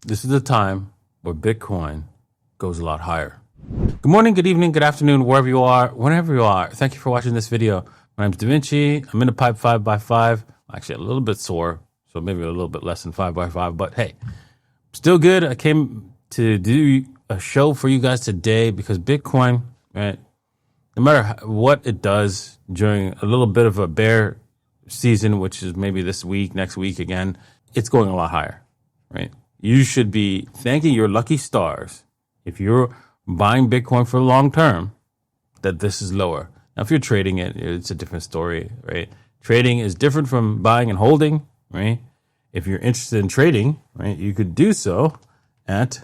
This is the time where Bitcoin goes a lot higher. Good morning, good evening, good afternoon, wherever you are, whenever you are. Thank you for watching this video. My name's DaVinci. I'm in a pipe 5x5. Actually, a little bit sore, so maybe a little bit less than 5x5. But hey, still good. I came to do a show for you guys today because Bitcoin, right, no matter what it does during a little bit of a bear season, which is maybe this week, next week again, it's going a lot higher, right? You should be thanking your lucky stars if you're buying Bitcoin for the long term that this is lower. Now, if you're trading it, it's a different story, right? Trading is different from buying and holding, right? If you're interested in trading, right, you could do so at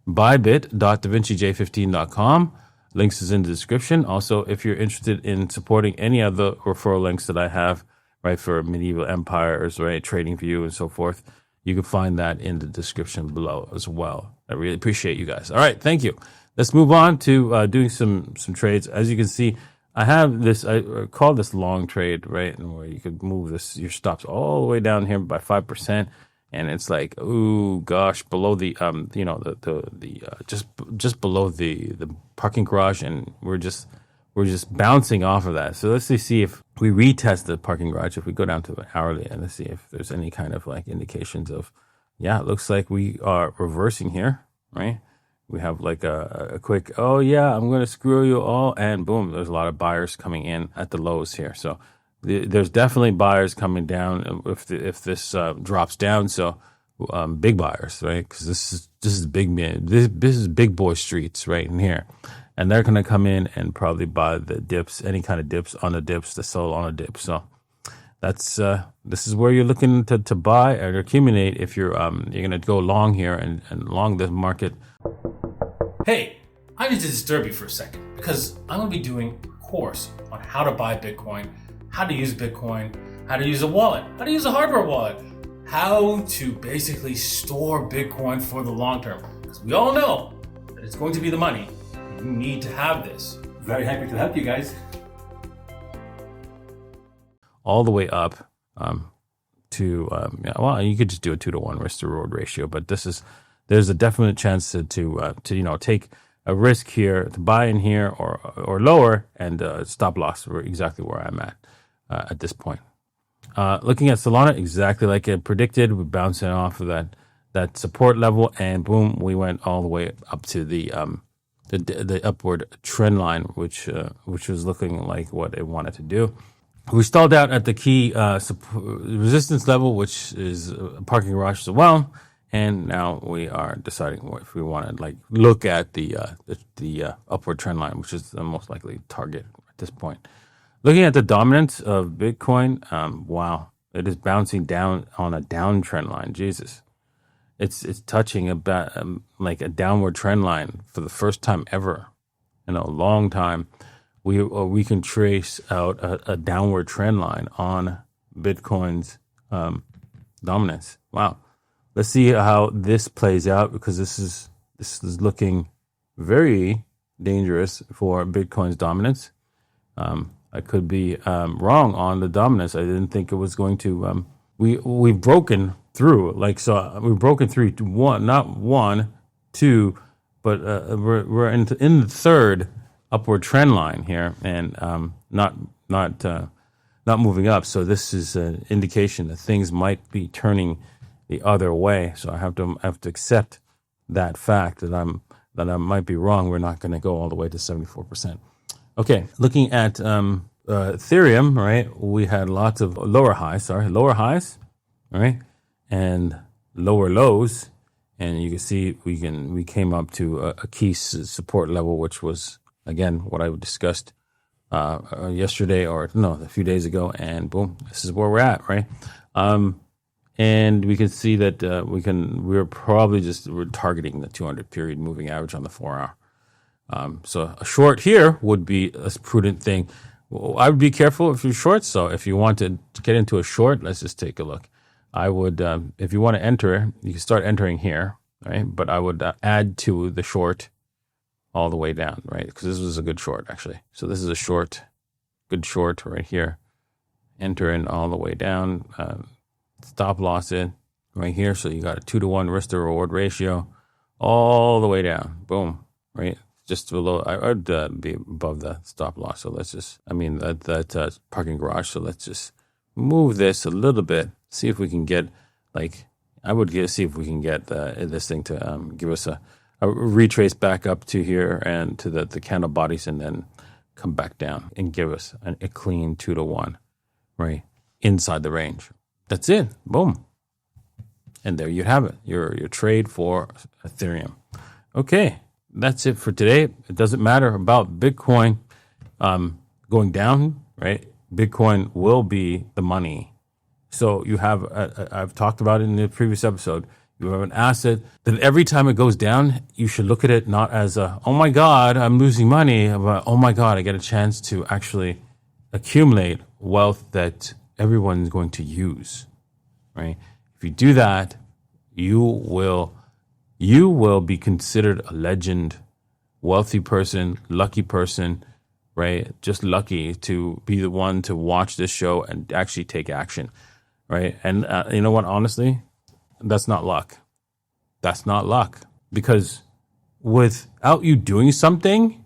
buybit.davincij15.com. Links is in the description. Also, if you're interested in supporting any of the referral links that I have, right, for medieval empires, right, TradingView and so forth, you can find that in the description below as well. I really appreciate you guys. All right, thank you. Let's move on to doing some trades. As you can see, I have this, I call this long trade, right, and where you could move this your stops all the way down here by 5%, and it's like, oh gosh, below the just below the parking garage, and we're just bouncing off of that. So let's see if we retest the parking garage. If we go down to an hourly, and let's see if there's any kind of like indications of, yeah, it looks like we are reversing here, right? We have like a quick, oh yeah, I'm going to screw you all, and boom, there's a lot of buyers coming in at the lows here. So there's definitely buyers coming down if this drops down. So big buyers, right? Because this is big man. This is big boy streets right in here. And they're going to come in and probably buy the dips, any kind of dips on the dips, the sell on a dip. So that's this is where you're looking to buy or accumulate if you're going to go long here and long the market. Hey, I need to disturb you for a second because I'm going to be doing a course on how to buy Bitcoin, how to use Bitcoin, how to use a wallet, how to use a hardware wallet, how to basically store Bitcoin for the long term. Because we all know that it's going to be the money. You need to have this. Very happy to help you guys. All the way up to, well, you could just do a 2-to-1 risk to reward ratio, but there's a definite chance to take a risk here, to buy in here or lower, and stop loss for exactly where I'm at this point. Looking at Solana, exactly like I predicted, we're bouncing off of that support level, and boom, we went all the way up to the upward trend line, which was looking like what it wanted to do. We stalled out at the key resistance level, which is parking garage as well, and now we are deciding if we want to look at the upward trend line, which is the most likely target at this point. Looking at the dominance of Bitcoin, wow, it is bouncing down on a downtrend line. Jesus. It's touching about like a downward trend line for the first time ever in a long time. We can trace out a downward trend line on Bitcoin's dominance. Wow, let's see how this plays out because this is looking very dangerous for Bitcoin's dominance. I could be wrong on the dominance. I didn't think it was going to. We've broken through, we've broken through to one, not 1, 2, but we're in the third upward trend line here, and not moving up. So this is an indication that things might be turning the other way. So I have to accept that fact that I might be wrong. We're not going to go all the way to 74%. Okay, looking at Ethereum, right? We had lots of lower highs, right? And lower lows, and you can see we came up to a key support level, which was again what I discussed yesterday, or no, a few days ago, and boom, this is where we're at, right? And we can see that we're targeting the 200 period moving average on the 4 hour. So a short here would be a prudent thing. Well, I would be careful if you're short. So if you want to get into a short, let's just take a look. I would, if you want to enter, you can start entering here, right? But I would add to the short all the way down, right? Because this was a good short, actually. So this is a short, good short right here. Enter in all the way down, stop loss in, right here. So you got a 2-to-1 risk to reward ratio all the way down. Boom, right? Just below, I'd be above the stop loss. So let's just, that parking garage. So let's just move this a little bit. See if we can get, see if we can get this thing to give us a retrace back up to here and to the candle bodies, and then come back down and give us a clean 2-to-1, right? Inside the range. That's it. Boom. And there you have it. Your trade for Ethereum. Okay. That's it for today. It doesn't matter about Bitcoin going down, right? Bitcoin will be the money. So you have, I've talked about it in the previous episode, you have an asset that every time it goes down, you should look at it not as oh my God, I'm losing money, but oh my God, I get a chance to actually accumulate wealth that everyone's going to use, right? If you do that, you will be considered a legend, wealthy person, lucky person, right? Just lucky to be the one to watch this show and actually take action, right? And you know what? Honestly, that's not luck. That's not luck. Because without you doing something,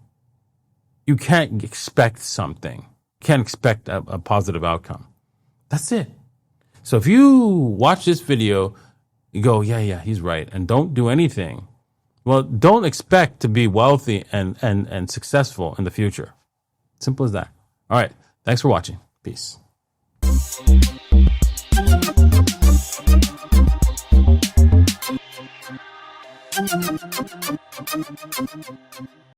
you can't expect something. You can't expect a positive outcome. That's it. So if you watch this video, you go, yeah, he's right, and don't do anything, well, don't expect to be wealthy and successful in the future. Simple as that. All right. Thanks for watching. Peace.